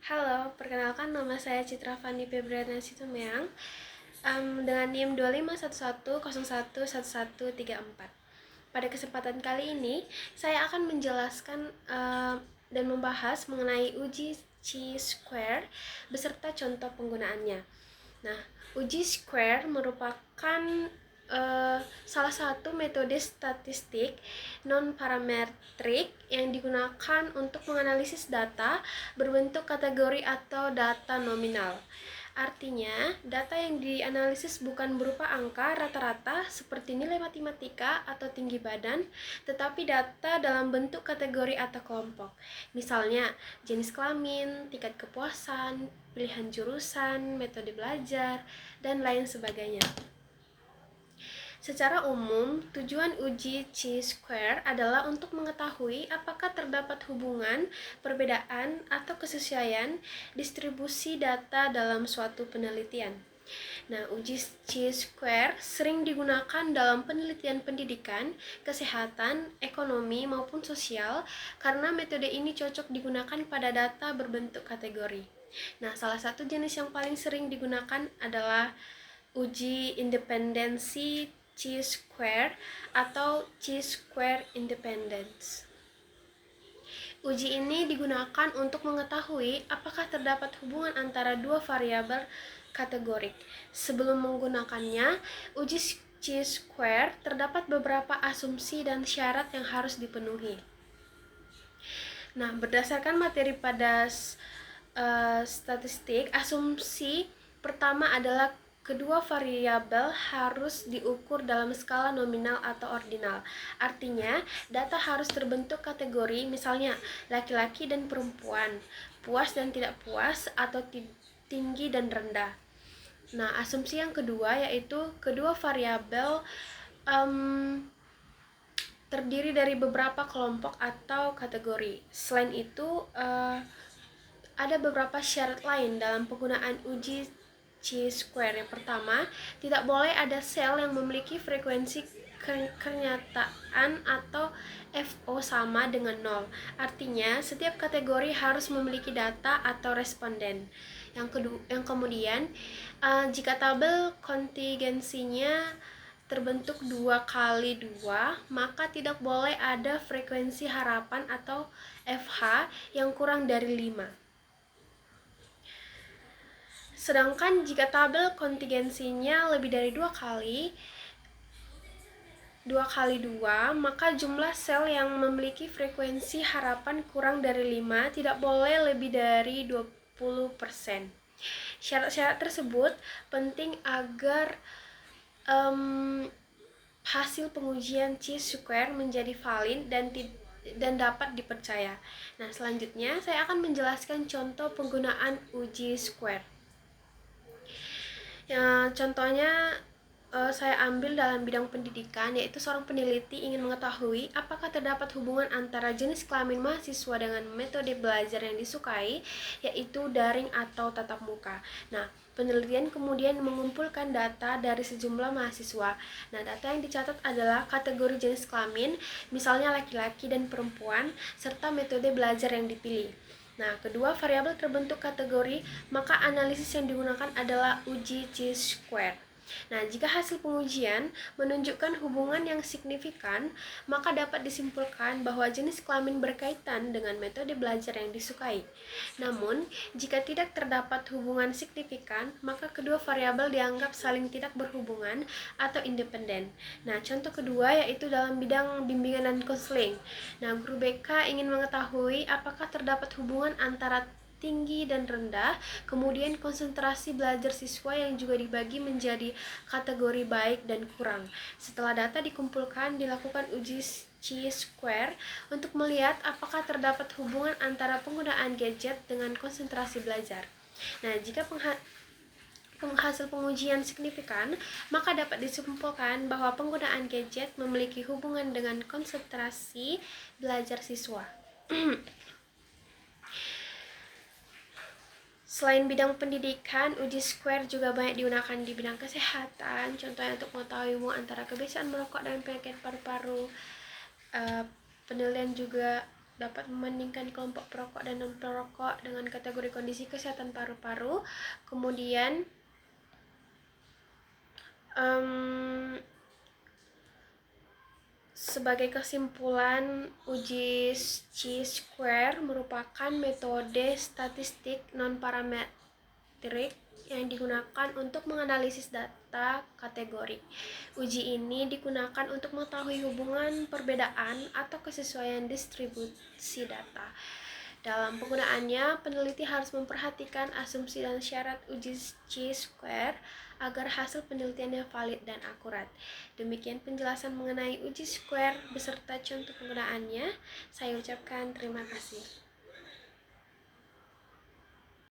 Halo, perkenalkan nama saya Citra Fandi Febriana Situmeang dengan NIM 2511011134. Pada kesempatan kali ini, saya akan menjelaskan dan membahas mengenai uji chi-square beserta contoh penggunaannya. Nah, uji square merupakan salah satu metode statistik non-parametrik yang digunakan untuk menganalisis data berbentuk kategori atau data nominal. Artinya, data yang dianalisis bukan berupa angka rata-rata seperti nilai matematika atau tinggi badan, tetapi data dalam bentuk kategori atau kelompok. Misalnya, jenis kelamin, tingkat kepuasan, pilihan jurusan, metode belajar, dan lain sebagainya. Secara umum, tujuan uji chi-square adalah untuk mengetahui apakah terdapat hubungan, perbedaan, atau kesesuaian distribusi data dalam suatu penelitian. Nah, uji chi-square sering digunakan dalam penelitian pendidikan, kesehatan, ekonomi, maupun sosial karena metode ini cocok digunakan pada data berbentuk kategori. Nah, salah satu jenis yang paling sering digunakan adalah uji independensi chi-square atau chi-square independence. Uji ini digunakan untuk mengetahui apakah terdapat hubungan antara dua variabel kategorik. Sebelum menggunakannya, uji chi-square terdapat beberapa asumsi dan syarat yang harus dipenuhi. Nah, berdasarkan materi pada statistik, asumsi pertama adalah kedua variabel harus diukur dalam skala nominal atau ordinal. Artinya, data harus terbentuk kategori, misalnya laki-laki dan perempuan, puas dan tidak puas, atau tinggi dan rendah. Nah, asumsi yang kedua yaitu kedua variabel terdiri dari beberapa kelompok atau kategori. Selain itu, ada beberapa syarat lain dalam penggunaan uji chi-square. Yang pertama, tidak boleh ada sel yang memiliki frekuensi kenyataan atau FO sama dengan 0. Artinya, setiap kategori harus memiliki data atau responden. Yang kemudian, jika tabel kontingensinya terbentuk 2x2, maka tidak boleh ada frekuensi harapan atau FH yang kurang dari 5. Sedangkan jika tabel kontingensinya lebih dari 2 kali 2, maka jumlah sel yang memiliki frekuensi harapan kurang dari 5 tidak boleh lebih dari 20%. Syarat-syarat tersebut penting agar hasil pengujian chi-square menjadi valid dan dapat dipercaya. Nah, selanjutnya saya akan menjelaskan contoh penggunaan uji square. Ya, contohnya saya ambil dalam bidang pendidikan, yaitu seorang peneliti ingin mengetahui apakah terdapat hubungan antara jenis kelamin mahasiswa dengan metode belajar yang disukai, yaitu daring atau tatap muka. Nah, penelitian kemudian mengumpulkan data dari sejumlah mahasiswa. Nah, data yang dicatat adalah kategori jenis kelamin, misalnya laki-laki dan perempuan, serta metode belajar yang dipilih. Nah, kedua variabel terbentuk kategori, maka analisis yang digunakan adalah uji chi-square. Nah, jika hasil pengujian menunjukkan hubungan yang signifikan, maka dapat disimpulkan bahwa jenis kelamin berkaitan dengan metode belajar yang disukai. Namun, jika tidak terdapat hubungan signifikan, maka kedua variabel dianggap saling tidak berhubungan atau independen. Nah, contoh kedua yaitu dalam bidang bimbingan dan konseling. Nah, guru BK ingin mengetahui apakah terdapat hubungan antara tinggi dan rendah, kemudian konsentrasi belajar siswa yang juga dibagi menjadi kategori baik dan kurang. Setelah data dikumpulkan, dilakukan uji chi-square untuk melihat apakah terdapat hubungan antara penggunaan gadget dengan konsentrasi belajar. Nah, jika hasil pengujian signifikan, maka dapat disimpulkan bahwa penggunaan gadget memiliki hubungan dengan konsentrasi belajar siswa. Selain bidang pendidikan, uji square juga banyak digunakan di bidang kesehatan. Contohnya untuk mengetahui antara kebiasaan merokok dan penyakit paru-paru. Penelitian juga dapat membandingkan kelompok perokok dan non-perokok dengan kategori kondisi kesehatan paru-paru. Kemudian sebagai kesimpulan, uji chi-square merupakan metode statistik non-parametrik yang digunakan untuk menganalisis data kategori. Uji ini digunakan untuk mengetahui hubungan perbedaan atau kesesuaian distribusi data. Dalam penggunaannya, peneliti harus memperhatikan asumsi dan syarat uji chi-square agar hasil penelitiannya valid dan akurat. Demikian penjelasan mengenai uji square beserta contoh penggunaannya. Saya ucapkan terima kasih.